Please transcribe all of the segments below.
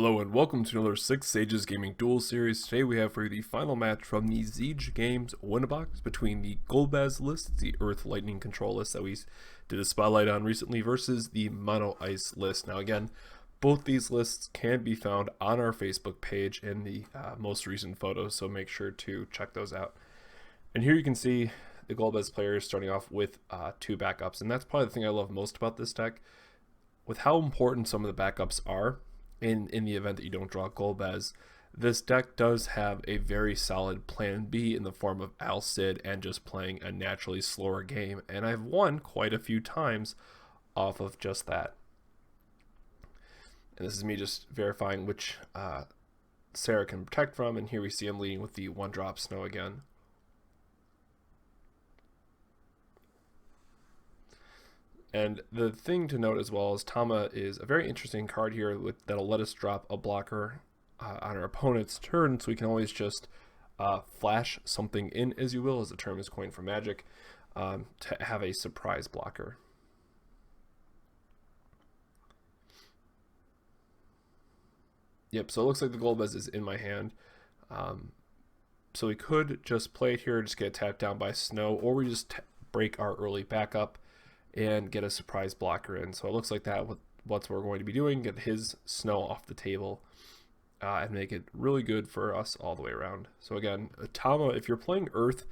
Hello and welcome to another 6 Sages Gaming Duel Series. Today we have for you the final match from the Ziege Games win-a-box between the Golbez list, the Earth Lightning control list that we did a spotlight on recently, versus the Mono Ice list. Now again, both these lists can be found on our Facebook page in the most recent photos, so make sure to check those out. And here you can see the Golbez players starting off with 2 backups, and that's probably the thing I love most about this deck. With how important some of the backups are, in the event that you don't draw Golbez, this deck does have a very solid plan B in the form of Al-Cid and just playing a naturally slower game, and I've won quite a few times off of just that. And this is me just verifying which Sarah can protect from, and here we see him leading with the 1-drop Snow again. And the thing to note as well is Tama is a very interesting card here that'll let us drop a blocker on our opponent's turn, so we can always just flash something in, as you will, as the term is coined for Magic, to have a surprise blocker. Yep, so it looks like the Golbez is in my hand. So we could just play it here, just get tapped down by Snow, or we just break our early backup and get a surprise blocker in. So it looks like that's what we're going to be doing, get his Snow off the table and make it really good for us all the way around. So again, Tama, if you're playing Earth,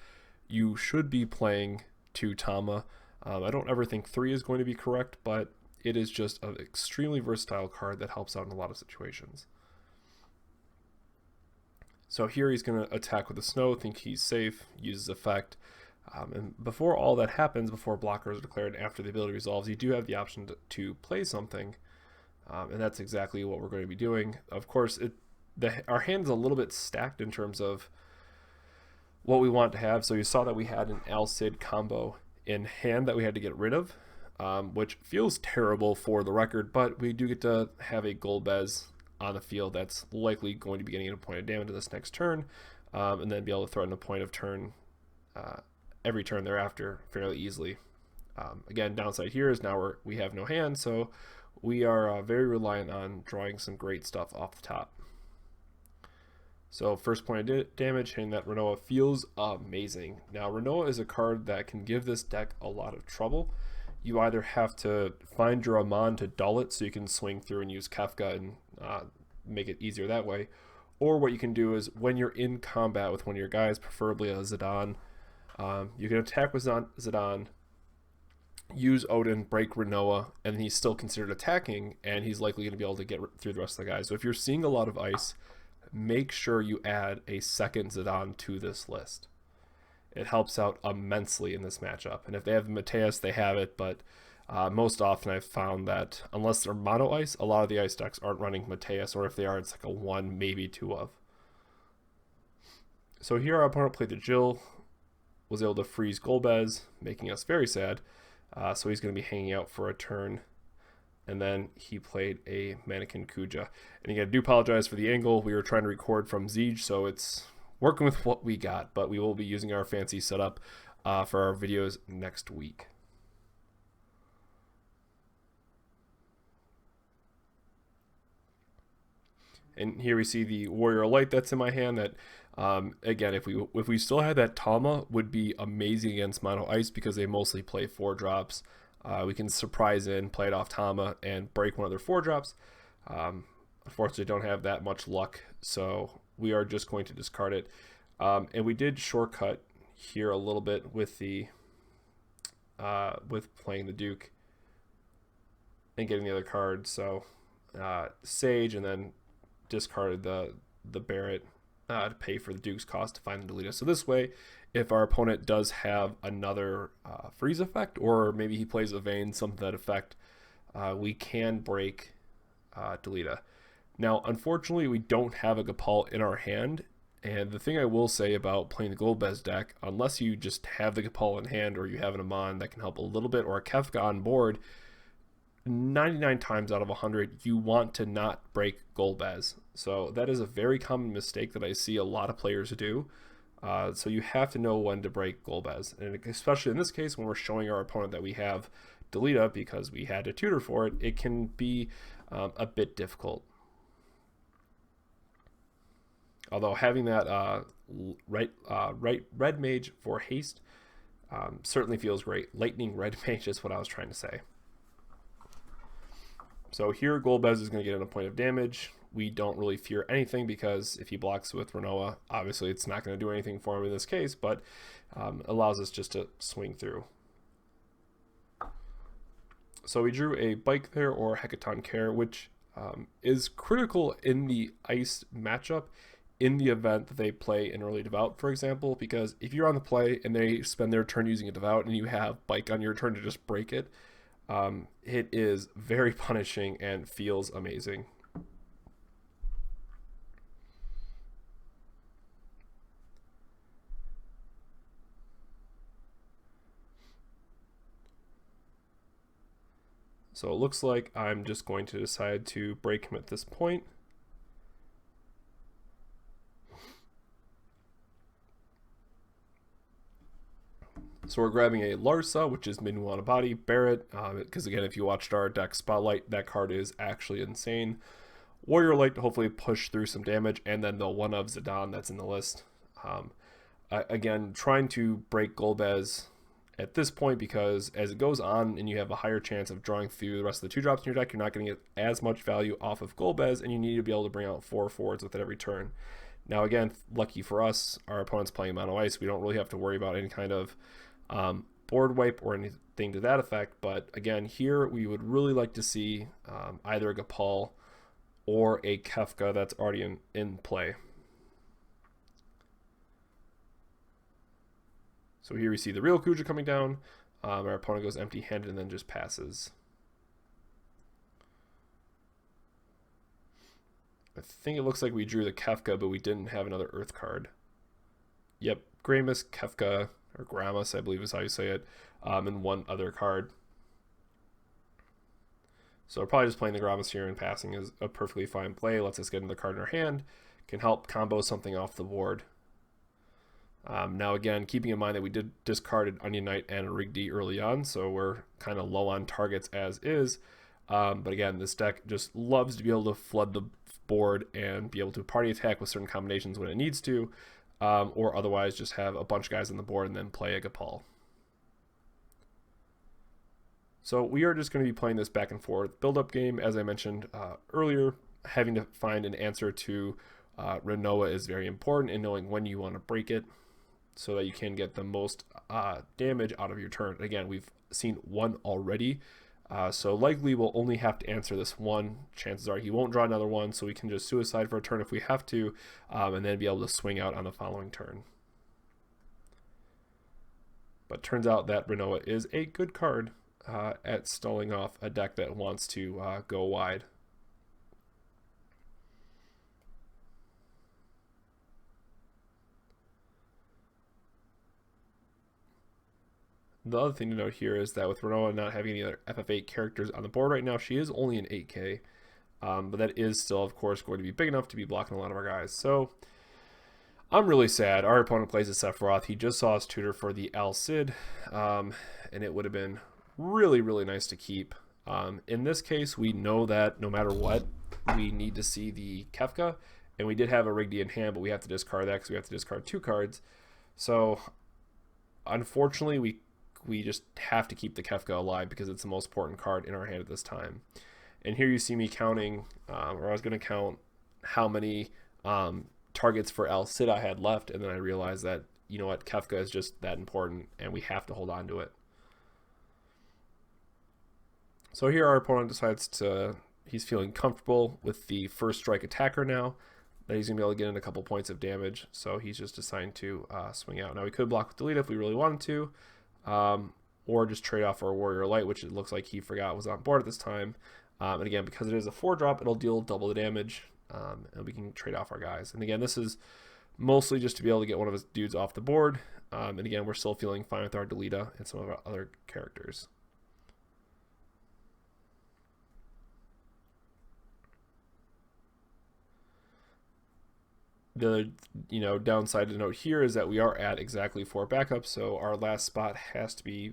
you should be playing 2 Tama. I don't ever think 3 is going to be correct, but it is just an extremely versatile card that helps out in a lot of situations. So here he's going to attack with the Snow, think he's safe, uses effect. And before all that happens, before blockers are declared, after the ability resolves, you do have the option to play something, and that's exactly what we're going to be doing. Of course, our hand is a little bit stacked in terms of what we want to have. So you saw that we had an Al-Cid combo in hand that we had to get rid of, which feels terrible for the record, but we do get to have a Golbez on the field that's likely going to be getting a point of damage this next turn, and then be able to throw in a point of turn every turn thereafter fairly easily. Again, downside here is now we have no hand, so we are very reliant on drawing some great stuff off the top. So first point of damage, hitting that Renoa feels amazing. Now Renoa is a card that can give this deck a lot of trouble. You either have to find your Amon to dull it so you can swing through and use Kefka and make it easier that way, or what you can do is when you're in combat with one of your guys, preferably a Zidane, you can attack with Zidane, use Odin, break Renoa, and he's still considered attacking, and he's likely going to be able to get through the rest of the guys. So if you're seeing a lot of ice, make sure you add a second Zidane to this list. It helps out immensely in this matchup. And if they have Mateus, they have it, but most often I've found that unless they're mono ice, a lot of the ice decks aren't running Mateus, or if they are, it's like a 1, maybe 2 of. So here our opponent played the Jill, was able to freeze Golbez, making us very sad. So he's going to be hanging out for a turn. And then he played a Mannequin Kuja. And again, I do apologize for the angle. We were trying to record from Ziege, so it's working with what we got. But we will be using our fancy setup for our videos next week. And here we see the Warrior Light that's in my hand that, again, if we still had that, Tama would be amazing against Mono Ice because they mostly play 4-drops. We can surprise in, play it off Tama, and break one of their 4-drops. Unfortunately, don't have that much luck, so we are just going to discard it. And we did shortcut here a little bit with the with playing the Duke and getting the other card. So Sage, and then discarded the Barret to pay for the Duke's cost to find the Delita. So this way, if our opponent does have another freeze effect, or maybe he plays a Vayne, something to that effect, we can break Delita. Now, unfortunately, we don't have a Gapal in our hand, and the thing I will say about playing the Golbez deck, unless you just have the Gapal in hand, or you have an Amon that can help a little bit, or a Kefka on board, 99 times out of 100 you want to not break Golbez. So that is a very common mistake that I see a lot of players do. So you have to know when to break Golbez, and especially in this case when we're showing our opponent that we have Delita because we had to tutor for it, it can be a bit difficult. Although having that red mage for haste certainly feels great. Lightning red mage is what I was trying to say. So here Golbez is going to get in a point of damage. We don't really fear anything because if he blocks with Renoa, obviously it's not going to do anything for him in this case, but allows us just to swing through. So we drew a Bike there, or Hecaton Care, which is critical in the ice matchup in the event that they play an early Devout, for example, because if you're on the play and they spend their turn using a Devout and you have Bike on your turn to just break it, it is very punishing and feels amazing. So it looks like I'm just going to decide to break him at this point. So we're grabbing a Larsa, which is Minuana Body, Barret, because again, if you watched our deck Spotlight, that card is actually insane. Warrior Light to hopefully push through some damage, and then the one of Zidane that's in the list. Again, trying to break Golbez at this point, because as it goes on and you have a higher chance of drawing through the rest of the 2-drops in your deck, you're not going to get as much value off of Golbez, and you need to be able to bring out 4 forwards with it every turn. Now again, lucky for us, our opponent's playing mono ice. We don't really have to worry about any kind of board wipe or anything to that effect, but again, here we would really like to see either a Gapal or a Kefka that's already in play. So here we see the real Kuja coming down. Our opponent goes empty-handed and then just passes. I think it looks like we drew the Kefka, but we didn't have another Earth card. Yep, Gramus, Kefka, or Gramus, I believe is how you say it, and one other card. So probably just playing the Gramus here and passing is a perfectly fine play. Lets us get another card in our hand. Can help combo something off the board. Now again, keeping in mind that we did discarded Onion Knight and Rigby early on, so we're kind of low on targets as is. But again, this deck just loves to be able to flood the board and be able to party attack with certain combinations when it needs to, or otherwise just have a bunch of guys on the board and then play a Gapal. So we are just going to be playing this back and forth build-up game, as I mentioned earlier. Having to find an answer to Renoa is very important, and knowing when you want to break it, so that you can get the most damage out of your turn. Again, we've seen one already, so likely we'll only have to answer this one. Chances are he won't draw another one, so we can just suicide for a turn if we have to, and then be able to swing out on the following turn. But turns out that Renoa is a good card at stalling off a deck that wants to go wide. The other thing to note here is that with Renoa not having any other FF8 characters on the board right now, she is only an 8K, but that is still, of course, going to be big enough to be blocking a lot of our guys. So I'm really sad. Our opponent plays a Sephiroth. He just saw us tutor for the Al Cid, and it would have been really, really nice to keep. In this case, we know that no matter what, we need to see the Kefka, and we did have a Rigby in hand, but we have to discard that because we have to discard 2 cards. So unfortunately, we just have to keep the Kefka alive because it's the most important card in our hand at this time. And here you see me counting, or I was going to count how many targets for El Cid I had left, and then I realized that, you know what, Kefka is just that important, and we have to hold on to it. So here our opponent decides he's feeling comfortable with the first strike attacker now, that he's going to be able to get in a couple points of damage, so he's just assigned to swing out. Now we could block with delete if we really wanted to, or just trade off our Warrior Light, which it looks like he forgot was on board at this time. And again, because it is a 4-drop, it'll deal double the damage, and we can trade off our guys. And again, this is mostly just to be able to get one of his dudes off the board. And again, we're still feeling fine with our Delita and some of our other characters. The downside to note here is that we are at exactly 4 backups, so our last spot has to be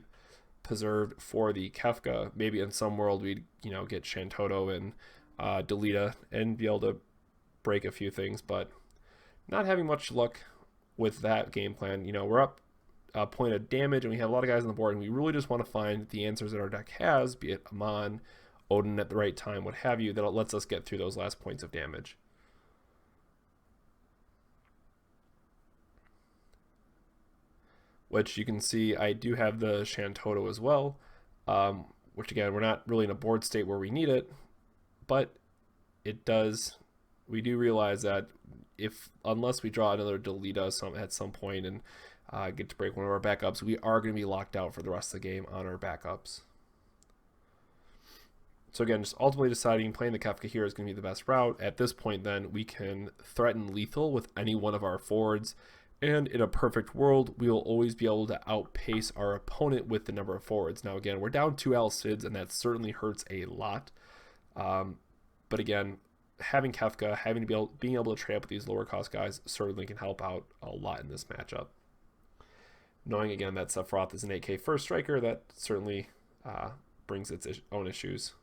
preserved for the Kefka. Maybe in some world we'd get Shantoto and Delita and be able to break a few things, but Not having much luck with that game plan. We're up a point of damage, and we have a lot of guys on the board, and we really just want to find the answers that our deck has, be it Amon, Odin at the right time, what have you, that lets us get through those last points of damage. Which you can see I do have the Shantoto as well, which again, we're not really in a board state where we need it, but we do realize that unless we draw another Delita at some point and get to break one of our backups, we are going to be locked out for the rest of the game on our backups. So again, just ultimately deciding playing the Kefka here is going to be the best route. At this point then, we can threaten lethal with any one of our forwards, and in a perfect world, we will always be able to outpace our opponent with the number of forwards. Now again, we're down 2 Alcids, and that certainly hurts a lot. But again, having Kefka, being able to trade up with these lower cost guys certainly can help out a lot in this matchup. Knowing again that Sephiroth is an 8k first striker, that certainly brings its own issues.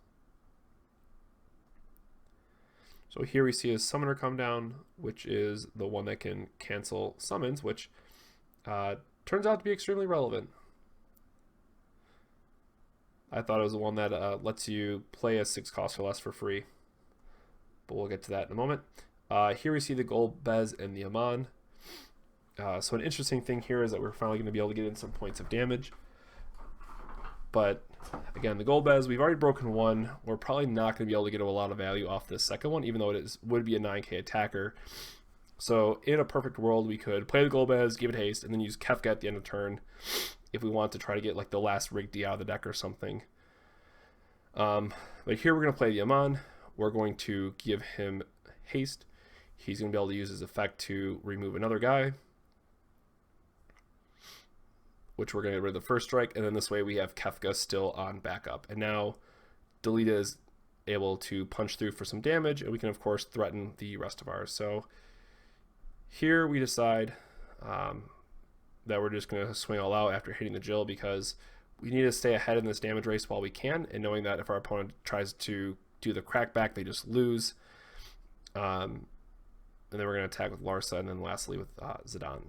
So here we see a summoner come down, which is the one that can cancel summons, which turns out to be extremely relevant. I thought it was the one that lets you play a 6 cost or less for free, but we'll get to that in a moment. Here we see the Golbez and the Amon. So an interesting thing here is that we're finally going to be able to get in some points of damage. But again, the Golbez, we've already broken one. We're probably not going to be able to get a lot of value off this second one, even though would be a 9k attacker. So in a perfect world, we could play the Golbez, give it haste, and then use Kefka at the end of turn if we want to try to get like the last Rig D out of the deck or something. But here we're going to play the Amon. We're going to give him haste. He's going to be able to use his effect to remove another guy, which we're going to get rid of the first strike, and then this way we have Kefka still on backup. And now Delita is able to punch through for some damage, and we can of course threaten the rest of ours. So here we decide that we're just going to swing all out after hitting the Jill, because we need to stay ahead in this damage race while we can, and knowing that if our opponent tries to do the crackback, they just lose. And then we're going to attack with Larsa, and then lastly with Zidane.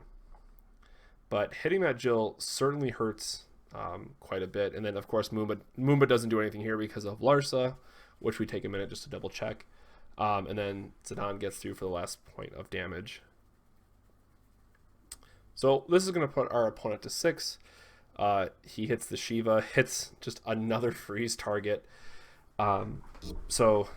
But hitting that Jill certainly hurts quite a bit. And then, of course, Moomba doesn't do anything here because of Larsa, which we take a minute just to double check. And then Zidane gets through for the last point of damage. So this is going to put our opponent to 6. He hits the Shiva, hits just another freeze target. So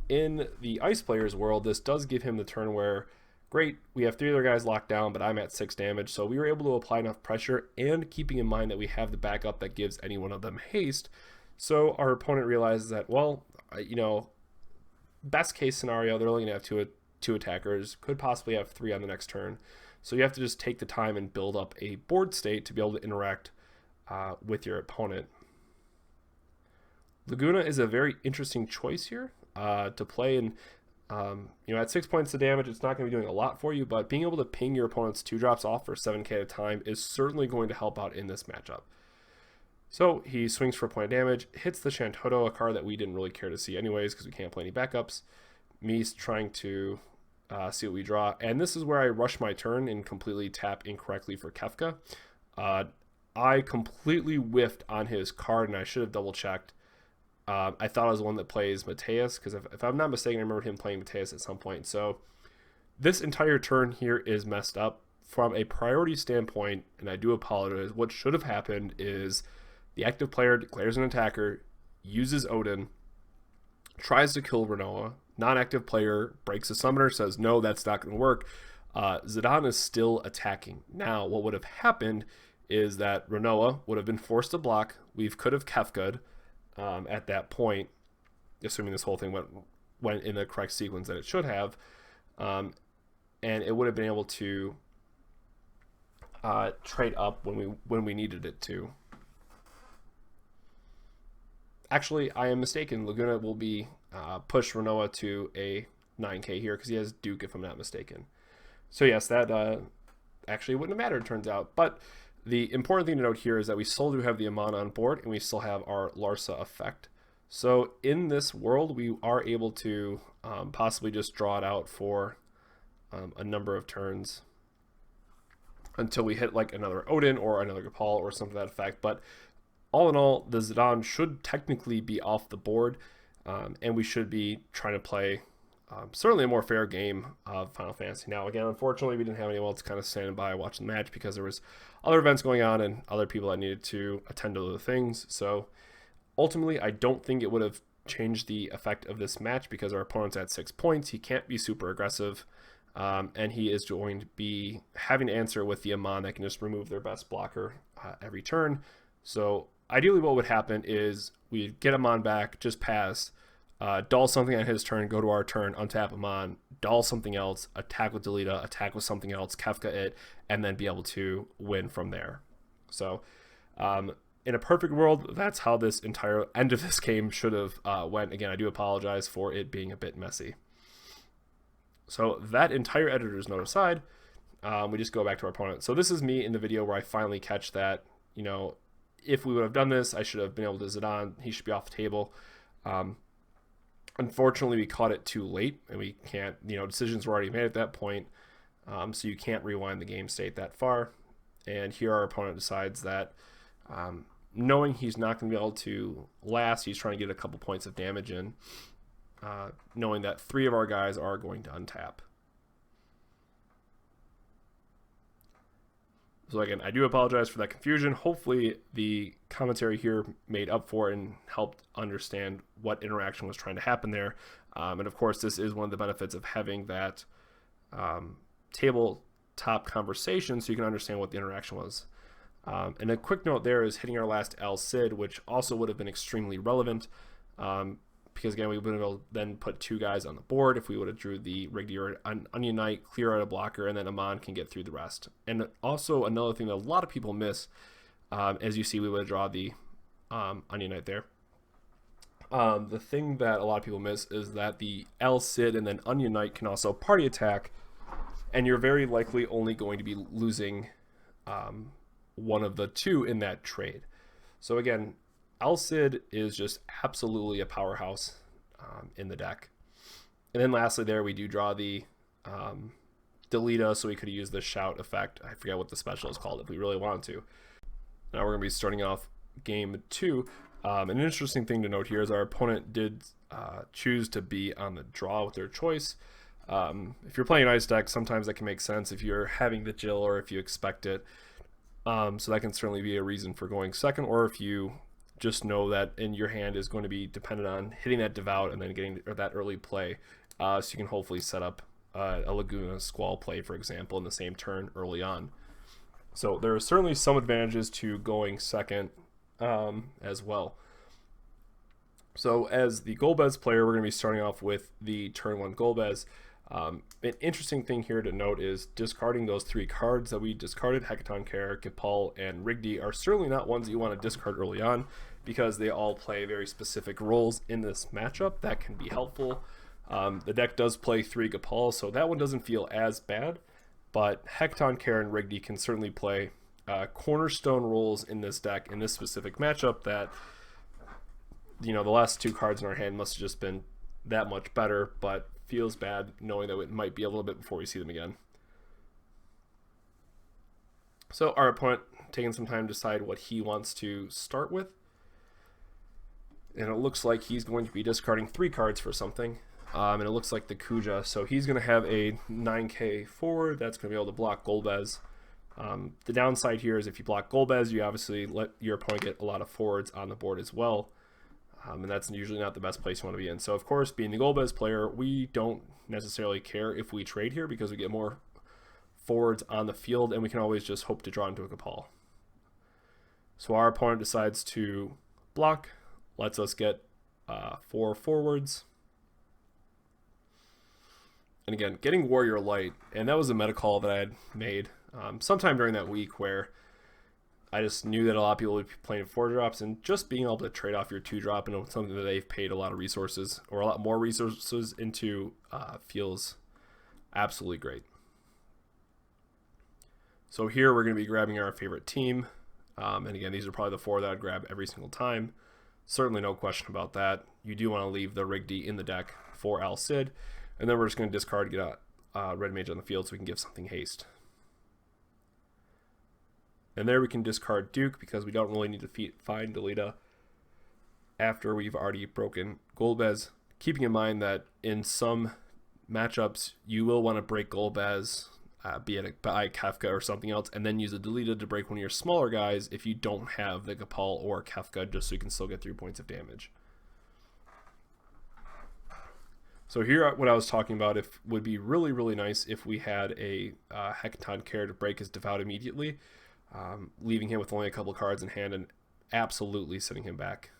in the Ice Player's world, this does give him the turn where, great, we have 3 other guys locked down, but I'm at 6 damage, so we were able to apply enough pressure, and keeping in mind that we have the backup that gives any one of them haste, so our opponent realizes that, well, best case scenario, they're only going to have two attackers, could possibly have 3 on the next turn, so you have to just take the time and build up a board state to be able to interact with your opponent. Laguna is a very interesting choice here to play, and at 6 points of damage, it's not going to be doing a lot for you, but being able to ping your opponent's 2-drops off for 7k at a time is certainly going to help out in this matchup. So he swings for a point of damage, hits the Shantoto, a card that we didn't really care to see anyways because we can't play any backups. Me's trying to see what we draw, and this is where I rush my turn and completely tap incorrectly for Kefka. I completely whiffed on his card, and I should have double-checked. I thought it was the one that plays Mateus, because if I'm not mistaken, I remember him playing Mateus at some point. So this entire turn here is messed up from a priority standpoint, and I do apologize. What should have happened is the active player declares an attacker, uses Odin, tries to kill Renoa. Non-active player breaks a summoner, says, no, that's not going to work. Zidane is still attacking. Now, what would have happened is that Renoa would have been forced to block. We could have Kefka'd at that point, assuming this whole thing went in the correct sequence that it should have, and it would have been able to trade up when we needed it to. Actually, I am mistaken. Laguna will be push Renoa to a 9k here because he has Duke, if I'm not mistaken. So yes, that actually wouldn't have mattered, it turns out. But the important thing to note here is that we still do have the Amon on board, and we still have our Larsa effect. So in this world, we are able to possibly just draw it out for a number of turns until we hit like another Odin or another Gopal or something to that effect. But all in all, the Zidane should technically be off the board, and we should be trying to play certainly a more fair game of Final Fantasy. Now, again, unfortunately, we didn't have anyone else kind of standing by watching the match because there was other events going on and other people that needed to attend to other things. So ultimately, I don't think it would have changed the effect of this match because our opponent's at 6 points. He can't be super aggressive, and he is going to be having to answer with the Amon that can just remove their best blocker every turn. So ideally what would happen is we'd get Amon back, just pass, doll something on his turn, go to our turn, untap Amon, doll something else, attack with Delita, attack with something else, Kefka it, and then be able to win from there. So in a perfect world, that's how this entire end of this game should have went. Again, I do apologize for it being a bit messy. So that entire editor's note aside, we just go back to our opponent. So this is me in the video where I finally catch that, if we would have done this, I should have been able to Zidane. He should be off the table. Unfortunately, we caught it too late, and we can't, decisions were already made at that point, so you can't rewind the game state that far. And here our opponent decides that, knowing he's not going to be able to last, he's trying to get a couple points of damage in, knowing that 3 of our guys are going to untap. So again, I do apologize for that confusion. Hopefully the commentary here made up for it and helped understand what interaction was trying to happen there. And of course, this is one of the benefits of having that tabletop conversation so you can understand what the interaction was. And a quick note there is hitting our last El Cid, which also would have been extremely relevant. Because again, we would have been able to then put 2 guys on the board if we would have drew the Rigby or Onion Knight, clear out a blocker, and then Amon can get through the rest. And also another thing that a lot of people miss, as you see, we would have drawn the Onion Knight there. The thing that a lot of people miss is that the El Cid and then Onion Knight can also party attack, and you're very likely only going to be losing one of the 2 in that trade. So again, El Cid is just absolutely a powerhouse in the deck. And then lastly there, we do draw the Delita, so we could use the shout effect. I forget what the special is called if we really wanted to. Now we're going to be starting off game 2. An interesting thing to note here is our opponent did choose to be on the draw with their choice. If you're playing an ice deck, sometimes that can make sense if you're having the Jill or if you expect it. So that can certainly be a reason for going second, or if you just know that in your hand is going to be dependent on hitting that devout and then getting that early play, so you can hopefully set up a Laguna Squall play, for example, in the same turn early on. So there are certainly some advantages to going second as well. So as the Golbez player, we're going to be starting off with the turn 1 Golbez. An interesting thing here to note is discarding those 3 cards that we discarded, Hecaton Care, Gipal, and Rigby, are certainly not ones that you want to discard early on because they all play very specific roles in this matchup that can be helpful. The deck does play 3 Gipal, so that one doesn't feel as bad, but Hecaton Care and Rigby can certainly play cornerstone roles in this deck in this specific matchup that, the last 2 cards in our hand must have just been that much better, but feels bad knowing that it might be a little bit before we see them again. So our opponent taking some time to decide what he wants to start with. And it looks like he's going to be discarding 3 cards for something. And it looks like the Kuja. So he's going to have a 9k forward that's going to be able to block Golbez. The downside here is if you block Golbez, you obviously let your opponent get a lot of forwards on the board as well. And that's usually not the best place you want to be in. So, of course, being the Golbez player, we don't necessarily care if we trade here because we get more forwards on the field, and we can always just hope to draw into a Gipal. So our opponent decides to block, lets us get 4 forwards. And again, getting Warrior Light, and that was a meta call that I had made sometime during that week where I just knew that a lot of people would be playing 4 drops, and just being able to trade off your 2 drop into something that they've paid a lot of resources or a lot more resources into feels absolutely great. So here we're going to be grabbing our favorite team. And again, these are probably the 4 that I'd grab every single time. Certainly no question about that. You do want to leave the Rigby in the deck for El Cid. And then we're just going to discard, get red mage on the field so we can give something haste. And there we can discard Duke because we don't really need to find Delita after we've already broken Golbez. Keeping in mind that in some matchups you will want to break Golbez, be it by Kefka or something else, and then use a Delita to break one of your smaller guys if you don't have the Gapal or Kefka, just so you can still get 3 points of damage. So here, what I was talking about would be really, really nice if we had a Hecaton Care to break his Devout immediately, leaving him with only a couple cards in hand and absolutely sending him back.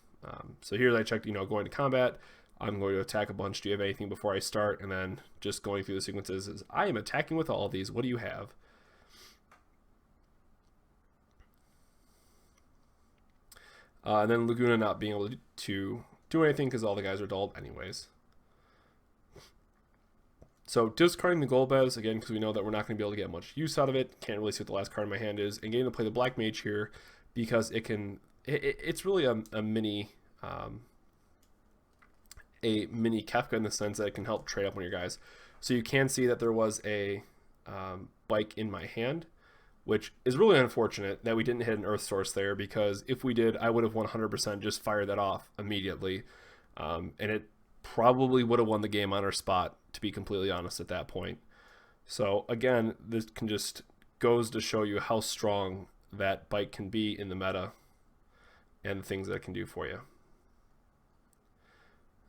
So here I checked, going to combat, I'm going to attack a bunch. Do you have anything before I start? And then just going through the sequences is, I am attacking with all of these. What do you have? And then Laguna not being able to do anything because all the guys are dulled anyways. So discarding the Golbez, again, because we know that we're not going to be able to get much use out of it. Can't really see what the last card in my hand is. And getting to play the Black Mage here because it's really a mini Kefka in the sense that it can help trade up one of your guys. So you can see that there was a bike in my hand, which is really unfortunate that we didn't hit an Earth Source there, because if we did, I would have 100% just fired that off immediately. And it probably would have won the game on our spot, to be completely honest, at that point. So again, this can just goes to show you how strong that bike can be in the meta and the things that it can do for you.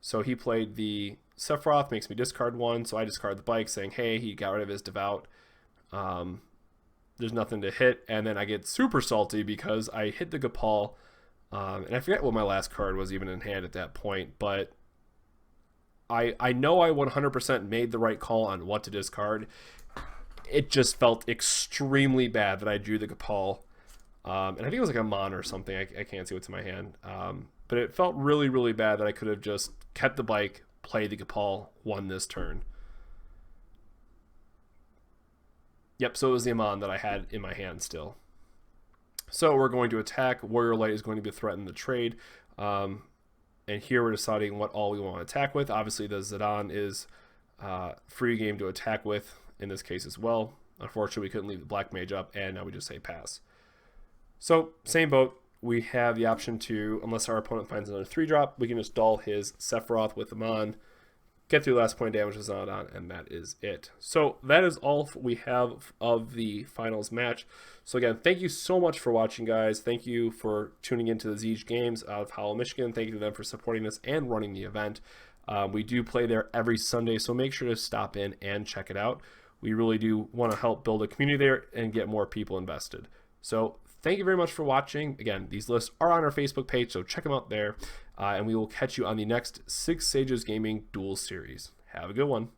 So he played the Sephiroth, makes me discard one, so I discard the bike, saying, hey, he got rid of his Devout. There's nothing to hit, and then I get super salty because I hit the Gapal, and I forget what my last card was even in hand at that point, but I know I 100% made the right call on what to discard. It just felt extremely bad that I drew the Gapal, and I think it was like a Mon or something. I can't see what's in my hand. But it felt really, really bad that I could have just kept the bike, played the Gapal, won this turn. Yep, so it was the Amon that I had in my hand still. So we're going to attack. Warrior Light is going to be threatened the trade. And here we're deciding what all we want to attack with. Obviously, the Zidane is free game to attack with in this case as well. Unfortunately, we couldn't leave the Black Mage up, and now we just say pass. So, same boat. We have the option to, unless our opponent finds another 3-drop, we can just dull his Sephiroth with Amon, get through the last point of damage with Zidane, and that is it. So that is all we have of the finals match. So again, thank you so much for watching, guys. Thank you for tuning into the Ziege games out of Howell, Michigan. Thank you to them for supporting us and running the event. We do play there every Sunday, so make sure to stop in and check it out. We really do want to help build a community there and get more people invested. So thank you very much for watching. Again, these lists are on our Facebook page, so check them out there. And we will catch you on the next 6 Sages Gaming Duels series. Have a good one.